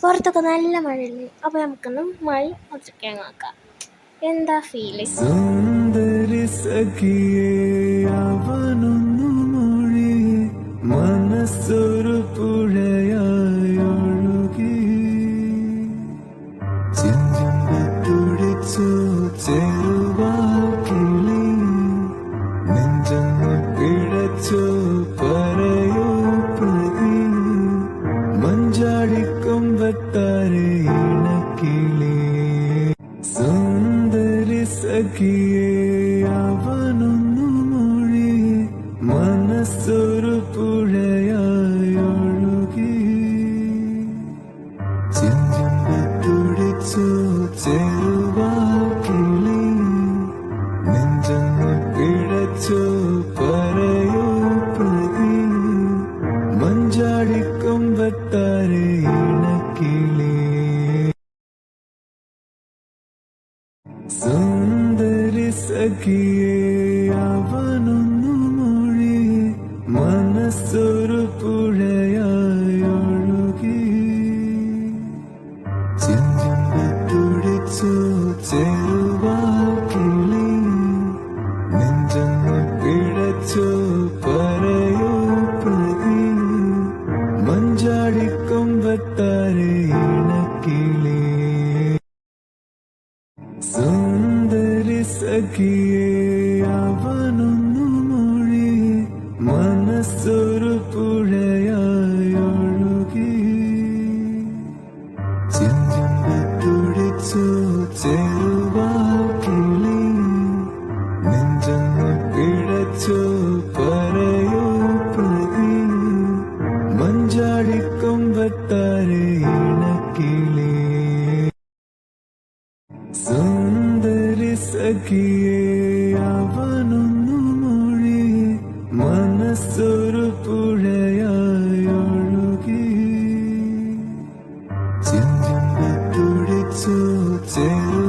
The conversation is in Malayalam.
പുറത്തൊക്കെ നല്ല മഴയില്ലേ, അപ്പോൾ നമുക്കൊന്ന് മഴ ഒറ്റയ്ക്ക് നോക്കാം. എന്താ ഫീലിംഗ്? സുന്ദരി സഖിയേ അവനൊന്നു മൊഴി മനസ്സൊരു പുഴയായൊഴുകി ചിഞ്ചുമ്പ തുടിച്ചു ചെറുവാക്കിളി നെഞ്ചൊന്നു പിഴച്ചു പറയൂ പ്രതി മഞ്ചാടിക്കൊമ്പത്താരെ ഇണക്കിളി സുന്ദരി സഖിയേ അവനൊന്നു മൊഴി മനസ്സൊരു പുഴയായൊഴുകി ചിഞ്ചുമ്പ തുടിച്ചു ചെറുവാക്കിളി നെഞ്ചൊന്നു പിഴച്ചു പറയൂ പ്രതി മഞ്ചാടിക്കൊമ്പത്താരെ ഇണക്കിളി സുന്ദരി സഖിയേ അവനൊന്നു മൊഴി മനസ്സൊരു പുഴയായൊഴുകി ചിഞ്ചുമ്പ തുടിച്ചു ചെറുവാക്കിളി നെഞ്ചൊന്നു പിഴച്ചു പറയൂ പ്രതി മഞ്ചാടിക്കൊമ്പത്താരെ ഇണക്കിളി സുന്ദരി സഖിയേ അവനൊന്നു മൊഴി മനസ്സൊരു പുഴയായൊഴുകി ചിഞ്ചുമ്പ തുടിച്ചു ചെറുവാക്കിളി നെഞ്ചൊന്നു പിഴച്ചു പറയൂ പ്രതി മഞ്ചാടിക്കൊമ്പത്താരെ ഇണക്കിളി സുന്ദരി സഖിയേ അവനൊന്നു മൊഴി മനസ്സൊരു പുഴയായൊഴുകി ചിഞ്ചുമ്പ തുടിച്ചു ചെറു